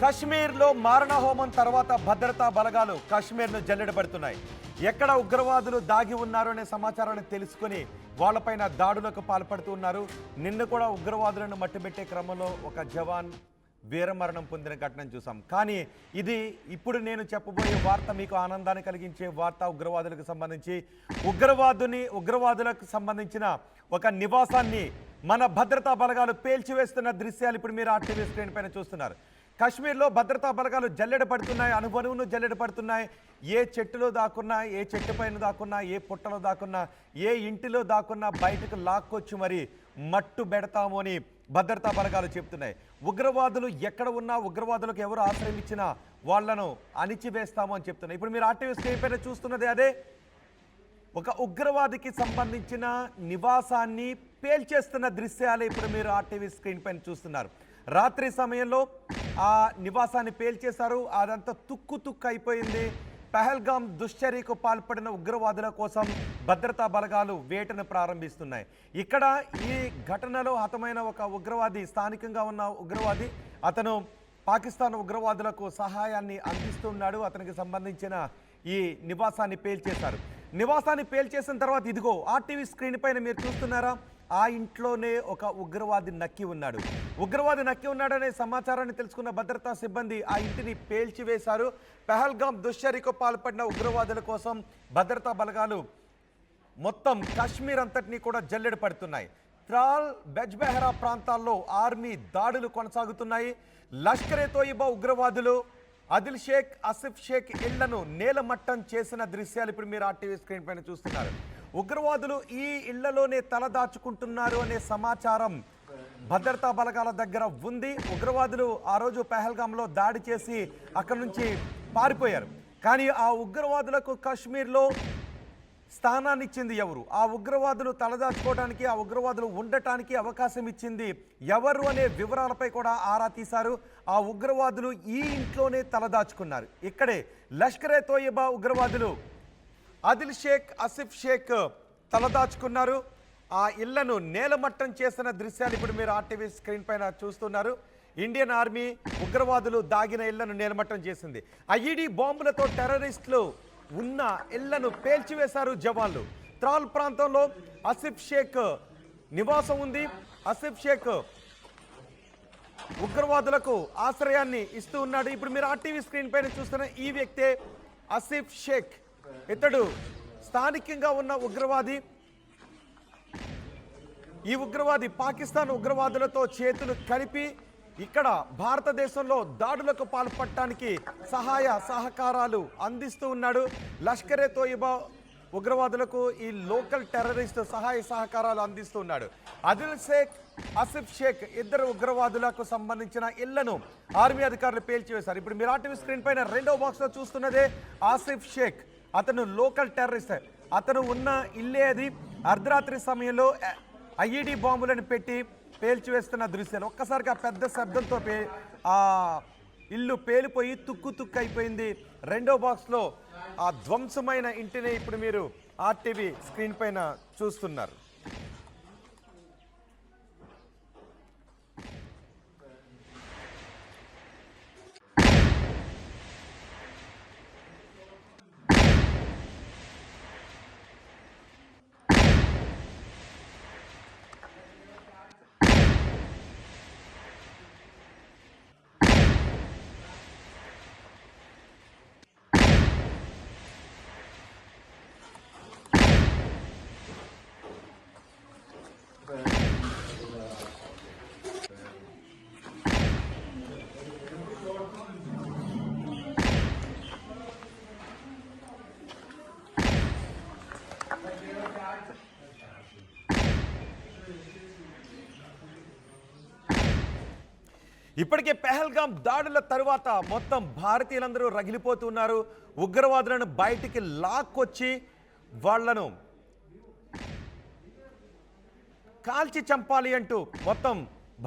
కశ్మీర్లో మారణహోమం తర్వాత భద్రతా బలగాలు కశ్మీర్ను జల్లెడబడుతున్నాయి. ఎక్కడ ఉగ్రవాదులు దాగి ఉన్నారు అనే సమాచారాన్ని తెలుసుకుని వాళ్ళపైన దాడులకు పాల్పడుతున్నారు. నిన్న కూడా ఉగ్రవాదులను మట్టుబెట్టే క్రమంలో ఒక జవాన్ వీరమరణం పొందిన ఘటనను చూసాం. కానీ ఇది ఇప్పుడు నేను చెప్పబోయే వార్త మీకు ఆనందాన్ని కలిగించే వార్త. ఉగ్రవాదులకు సంబంధించి ఉగ్రవాదులకు సంబంధించిన ఒక నివాసాన్ని మన భద్రతా బలగాలు పేల్చివేస్తున్న దృశ్యాలు ఇప్పుడు మీరు ఆర్టీవీ స్క్రీన్ పైన చూస్తున్నారు. కశ్మీర్లో భద్రతా బలగాలు జల్లెడ పడుతున్నాయి, అనుభవను జల్లెడ పడుతున్నాయి. ఏ చెట్టులో దాక్కున్నా, ఏ చెట్టు పైన దాక్కున్నా, ఏ పుట్టలో దాక్కున్నా, ఏ ఇంటిలో దాక్కున్నా బయటకు లాక్కొచ్చి మరి మట్టు పెడతాము అని భద్రతా బలగాలు చెప్తున్నాయి. ఉగ్రవాదులు ఎక్కడ ఉన్నా, ఉగ్రవాదులకు ఎవరు ఆశ్రయం ఇచ్చినా వాళ్లను అణిచివేస్తాము అని చెప్తున్నాయి. ఇప్పుడు మీరు ఆర్టీవీ స్క్రీన్ పైన చూస్తున్నది అదే. ఒక ఉగ్రవాదికి సంబంధించిన నివాసాన్ని పేల్చేస్తున్న దృశ్యాలు ఇప్పుడు మీరు ఆర్టీవీ స్క్రీన్ పైన చూస్తున్నారు. రాత్రి సమయంలో ఆ నివాసాన్ని పేల్చేశారు. అదంతా తుక్కు అయిపోయింది. పహల్గామ్ దుశ్చర్యకు పాల్పడిన ఉగ్రవాదుల కోసం భద్రతా బలగాలు వేటను ప్రారంభిస్తున్నాయి. ఇక్కడ ఈ ఘటనలో హతమైన ఒక ఉగ్రవాది, స్థానికంగా ఉన్న ఉగ్రవాది, అతను పాకిస్తాన్ ఉగ్రవాదులకు సహాయాన్ని అందిస్తున్నాడు. అతనికి సంబంధించిన ఈ నివాసాన్ని పేల్చేశారు. నివాసాన్ని పేల్చేసిన తర్వాత ఇదిగో ఆర్టీవీ స్క్రీన్ పైన మీరు చూస్తున్నారా, ఆ ఇంట్లోనే ఒక ఉగ్రవాది నక్కి ఉన్నాడు. ఉగ్రవాది నక్కి ఉన్నాడనే సమాచారాన్ని తెలుసుకున్న భద్రతా సిబ్బంది ఆ ఇంటిని పేల్చివేశారు. పహల్గామ్ దుశ్చర్యకు పాల్పడిన ఉగ్రవాదుల కోసం భద్రతా బలగాలు మొత్తం కశ్మీర్ అంతటినీ కూడా జల్లెడ పడుతున్నాయి. త్రాల్, బెజ్బెహరా ప్రాంతాల్లో ఆర్మీ దాడులు కొనసాగుతున్నాయి. లష్కరే తోయిబా ఉగ్రవాదులు ఆదిల్ షేక్, ఆసిఫ్ షేక్ ఇళ్లను నేలమట్టం చేసిన దృశ్యాలు ఇప్పుడు మీరు ఆర్టీవీ స్క్రీన్ పైన చూస్తున్నారు. ఉగ్రవాదులు ఈ ఇళ్లలోనే తలదాచుకుంటున్నారు అనే సమాచారం భద్రతా బలగాల దగ్గర ఉంది. ఉగ్రవాదులు ఆ రోజు పహల్గామ్లో దాడి చేసి అక్కడి నుంచి పారిపోయారు. కానీ ఆ ఉగ్రవాదులకు కశ్మీర్లో స్థానాన్ని ఇచ్చింది ఎవరు? ఆ ఉగ్రవాదులు తలదాచుకోవడానికి, ఆ ఉగ్రవాదులు ఉండటానికి అవకాశం ఇచ్చింది ఎవరు అనే వివరాలపై కూడా ఆరా తీశారు. ఆ ఉగ్రవాదులు ఈ ఇంట్లోనే తలదాచుకున్నారు. ఇక్కడే లష్కరే తోయిబా ఉగ్రవాదులు ఆదిల్ షేక్, ఆసిఫ్ షేక్ తలదాచుకున్నారు. ఆ ఇళ్లను నేలమట్టం చేసిన దృశ్యాలు ఇప్పుడు మీరు ఆర్టీవీ స్క్రీన్ పైన చూస్తున్నారు. ఇండియన్ ఆర్మీ ఉగ్రవాదులు దాగిన ఇళ్లను నేలమట్టం చేసింది. ఐఈడీ బాంబులతో టెర్రరిస్టులు ఉన్న ఇళ్లను పేల్చివేశారు జవాన్లు. త్రాల్ ప్రాంతంలో ఆసిఫ్ షేక్ నివాసం ఉంది. ఆసిఫ్ షేక్ ఉగ్రవాదులకు ఆశ్రయాన్ని ఇస్తూ ఉన్నాడు. ఇప్పుడు మీరు ఆర్టీవీ స్క్రీన్ పైన చూస్తున్న ఈ వ్యక్తే ఆసిఫ్ షేక్. ఇతడు స్థానికంగా ఉన్న ఉగ్రవాది. ఈ ఉగ్రవాది పాకిస్తాన్ ఉగ్రవాదులతో చేతులు కలిపి ఇక్కడ భారతదేశంలో దాడులకు పాల్పడటానికి సహాయ సహకారాలు అందిస్తూ ఉన్నాడు. లష్కరే తోయిబా ఉగ్రవాదులకు ఈ లోకల్ టెర్రరిస్ట్ సహాయ సహకారాలు అందిస్తూ ఉన్నాడు. ఆదిల్ షేక్, ఆసిఫ్ షేక్ ఇద్దరు ఉగ్రవాదులకు సంబంధించిన ఇళ్లను ఆర్మీ అధికారులు పేల్చివేశారు. ఇప్పుడు మీరు ఆర్టీవీ స్క్రీన్ పైన రెండో బాక్స్లో చూస్తున్నదే ఆసిఫ్ షేక్. అతను లోకల్ టెర్రరిస్ట్. అతను ఉన్న ఇల్లే అది. అర్ధరాత్రి సమయంలో ఐఈడీ బాంబులను పెట్టి పేల్చివేస్తున్న దృశ్యాలు. ఒక్కసారిగా పెద్ద శబ్దంతో ఆ ఇల్లు పేలిపోయి తుక్కు అయిపోయింది. రెండో బాక్స్లో ఆ ధ్వంసమైన ఇంటిని ఇప్పుడు మీరు ఆర్టీవీ స్క్రీన్ పైన చూస్తున్నారు. ఇప్పటికే పహల్గామ్ దాడుల తరువాత మొత్తం భారతీయులందరూ రగిలిపోతున్నారు. ఉగ్రవాదులను బయటికి లాక్కొచ్చి వాళ్లను కాల్చి చంపాలి అంటూ మొత్తం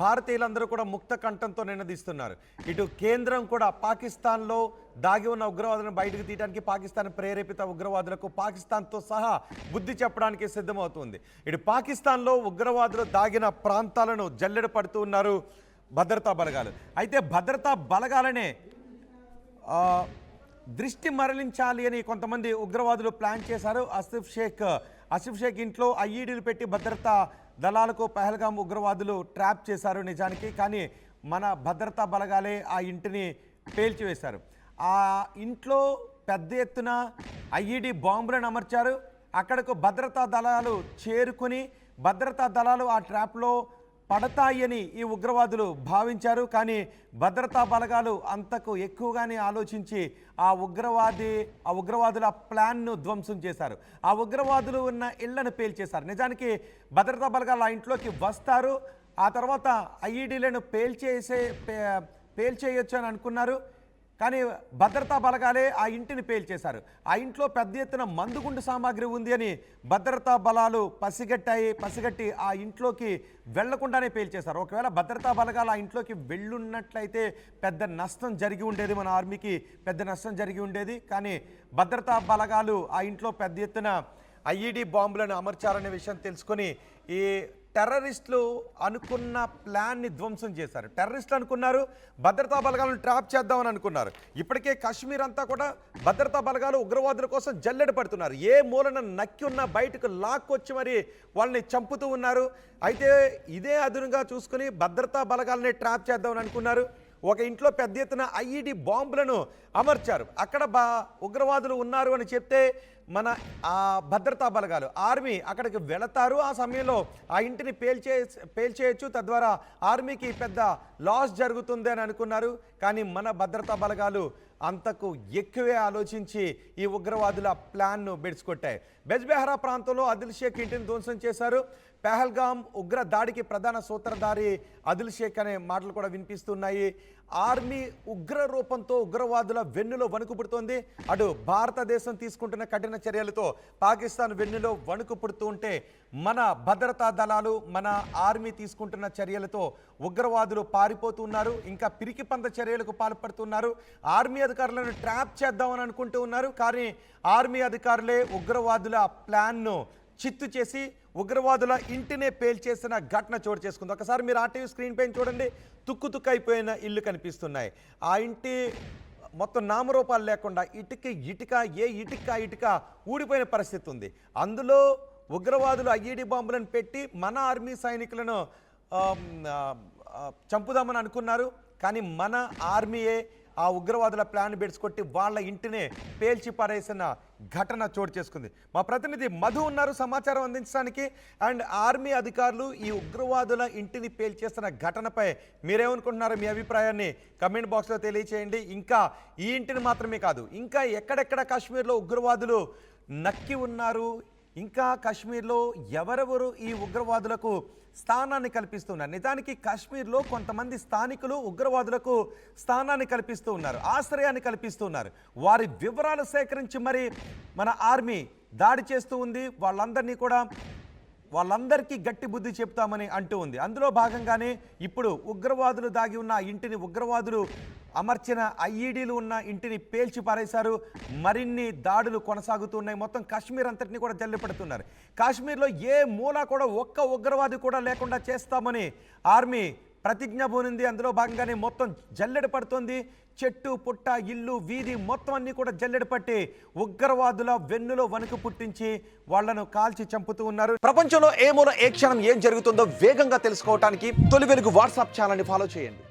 భారతీయులందరూ కూడా ముక్త కంఠంతో నినదిస్తున్నారు. ఇటు కేంద్రం కూడా పాకిస్తాన్లో దాగి ఉన్న ఉగ్రవాదులను బయటకు తీయడానికి పాకిస్తాన్ ప్రేరేపిత ఉగ్రవాదులకు పాకిస్తాన్తో సహా బుద్ధి చెప్పడానికి సిద్ధమవుతుంది. ఇటు పాకిస్తాన్లో ఉగ్రవాదులు దాగిన ప్రాంతాలను జల్లెడ పడుతూ ఉన్నారు. భద్రతా బలగాలు. అయితే భద్రతా బలగాలనే దృష్టి మరలించాలి అని కొంతమంది ఉగ్రవాదులు ప్లాన్ చేశారు. ఆసిఫ్ షేక్ ఇంట్లో ఐఈడీలు పెట్టి భద్రతా దళాలకు పహల్గాం ఉగ్రవాదులు ట్రాప్ చేశారు నిజానికి. కానీ మన భద్రతా బలగాలే ఆ ఇంటిని పేల్చివేశారు. ఆ ఇంట్లో పెద్ద ఎత్తున ఐఈడీ బాంబులను అమర్చారు. అక్కడకు భద్రతా దళాలు చేరుకుని భద్రతా దళాలు ఆ ట్రాప్లో పడతాయని ఈ ఉగ్రవాదులు భావించారు. కానీ భద్రతా బలగాలు అంతకు ఎక్కువగానే ఆలోచించి ఆ ఉగ్రవాదుల ప్లాన్ను ధ్వంసం చేశారు. ఆ ఉగ్రవాదులు ఉన్న ఇళ్లను పేల్చేశారు. నిజానికి భద్రతా బలగాలు ఆ ఇంట్లోకి వస్తారు. ఆ తర్వాత ఐఈడీలను పేల్చేయొచ్చు అని అనుకున్నారు. కానీ భద్రతా బలగాలే ఆ ఇంటిని పేల్చేశారు. ఆ ఇంట్లో పెద్ద ఎత్తున మందుగుండు సామాగ్రి ఉంది అని భద్రతా బలాలు పసిగట్టి ఆ ఇంట్లోకి వెళ్లకుండానే పేల్చేశారు. ఒకవేళ భద్రతా బలగాలు ఆ ఇంట్లోకి వెళ్ళున్నట్లయితే పెద్ద నష్టం జరిగి ఉండేది, మన ఆర్మీకి పెద్ద నష్టం జరిగి ఉండేది. కానీ భద్రతా బలగాలు ఆ ఇంట్లో పెద్ద ఎత్తున ఐఈడీ బాంబులను అమర్చారనే విషయం తెలుసుకొని ఈ టెర్రరిస్టులు అనుకున్న ప్లాన్ని ధ్వంసం చేశారు. టెర్రరిస్టులు అనుకున్నారు భద్రతా బలగాలను ట్రాప్ చేద్దామని అనుకున్నారు. ఇప్పటికే కాశ్మీర్ అంతా కూడా భద్రతా బలగాలు ఉగ్రవాదుల కోసం జల్లెడ పడుతున్నారు. ఏ మూలన నక్కి ఉన్నా బయటకు లాక్కొచ్చి మరి వాళ్ళని చంపుతూ ఉన్నారు. అయితే ఇదే అదునుగా చూసుకుని భద్రతా బలగాలని ట్రాప్ చేద్దామని అనుకున్నారు. ఒక ఇంట్లో పెద్ద ఎత్తున ఐఈడీ బాంబులను అమర్చారు. అక్కడ ఉగ్రవాదులు ఉన్నారు అని చెప్తే మన భద్రతా బలగాలు ఆర్మీ అక్కడికి వెళతారు. ఆ సమయంలో ఆ ఇంటిని పేల్చేయచ్చు, తద్వారా ఆర్మీకి పెద్ద లాస్ జరుగుతుంది అని అనుకున్నారు. కానీ మన భద్రతా బలగాలు అంతకు ఎక్కువే ఆలోచించి ఈ ఉగ్రవాదుల ప్లాన్ను బెడిసికొట్టాయి. బెజ్బెహరా ప్రాంతంలో ఆదిల్ షేక్ ఇంటిని ధ్వంసం చేశారు. పహల్గాం ఉగ్ర దాడికి ప్రధాన సూత్రధారి ఆదిల్ షేక్ అనే మాటలు కూడా వినిపిస్తున్నాయి. ఆర్మీ ఉగ్ర రూపంతో ఉగ్రవాదుల వెన్నులో వణుకు పుడుతోంది. అటు భారతదేశం తీసుకుంటున్న కఠిన చర్యలతో పాకిస్తాన్ వెన్నులో వణుకు పుడుతూ ఉంటే మన భద్రతా దళాలు మన ఆర్మీ తీసుకుంటున్న చర్యలతో ఉగ్రవాదులు పారిపోతున్నారు. ఇంకా పిరికి పంద చర్యలకు పాల్పడుతున్నారు. ఆర్మీ అధికారులను ట్రాప్ చేద్దామని అనుకుంటూ ఉన్నారు. కానీ ఆర్మీ అధికారులే ఉగ్రవాదుల ప్లాన్ను చిత్తు చేసి ఉగ్రవాదుల ఇంటినే పేల్చేసిన ఘటన చోటు చేసుకుంది. ఒకసారి మీరు ఆర్టీవీ స్క్రీన్ పైన చూడండి, తుక్కు అయిపోయిన ఇల్లు కనిపిస్తున్నాయి. ఆ ఇంటి మొత్తం నామరూపాలు లేకుండా ఇటుక ఊడిపోయిన పరిస్థితి ఉంది. అందులో ఉగ్రవాదులు ఐఈడీ బాంబులను పెట్టి మన ఆర్మీ సైనికులను చంపుదామని అనుకున్నారు. కానీ మన ఆర్మీయే ఆ ఉగ్రవాదుల ప్లాన్ బెడిసికొట్టి వాళ్ళ ఇంటినే పేల్చి పారేసిన ఘటన చోటు చేసుకుంది. మా ప్రతినిధి మధు ఉన్నారు సమాచారం అందించడానికి. అండ్ ఆర్మీ అధికారులు ఈ ఉగ్రవాదుల ఇంటిని పేల్చేస్తున్న ఘటనపై మీరేమనుకుంటున్నారో మీ అభిప్రాయాన్ని కమెంట్ బాక్స్లో తెలియచేయండి. ఇంకా ఈ ఇంటిని మాత్రమే కాదు, ఇంకా ఎక్కడెక్కడ కాశ్మీర్లో ఉగ్రవాదులు నక్కి ఉన్నారు, ఇంకా కాశ్మీర్లో ఎవరెవరు ఈ ఉగ్రవాదులకు స్థానాన్ని కల్పిస్తున్నారు. నిజానికి కాశ్మీర్లో కొంతమంది స్థానికులు ఉగ్రవాదులకు స్థానాన్ని కల్పిస్తూ ఉన్నారు, ఆశ్రయాన్ని కల్పిస్తూ ఉన్నారు. వారి వివరాలు సేకరించి మరి మన ఆర్మీ దాడి చేస్తూ ఉంది. వాళ్ళందరికీ గట్టి బుద్ధి చెప్తామని అంటూ ఉంది. అందులో భాగంగానే ఇప్పుడు ఉగ్రవాదులు దాగి ఉన్న ఇంటిని ఉగ్రవాదులు అమర్చిన ఐఈడీలు ఉన్న ఇంటిని పేల్చి పారేశారు. మరిన్ని దాడులు కొనసాగుతున్నాయి. మొత్తం కాశ్మీర్ అంతటిని కూడా జల్లిపడుతున్నారు. కాశ్మీర్లో ఏ మూల కూడా ఒక్క ఉగ్రవాది కూడా లేకుండా చేస్తామని ఆర్మీ ప్రతిజ్ఞ పూనింది. అందులో భాగంగానే మొత్తం జల్లెడ పడుతుంది. చెట్టు పుట్ట ఇల్లు వీధి మొత్తం అన్ని కూడా జల్లెడ పట్టి ఉగ్రవాదుల వెన్నులో వణుకు పుట్టించి వాళ్లను కాల్చి చంపుతూ ఉన్నారు. ప్రపంచంలో ఏ మూల ఏ క్షణం ఏం జరుగుతుందో వేగంగా తెలుసుకోవడానికి తొలి వెలుగు వాట్సాప్ ఛానల్ని ఫాలో చేయండి.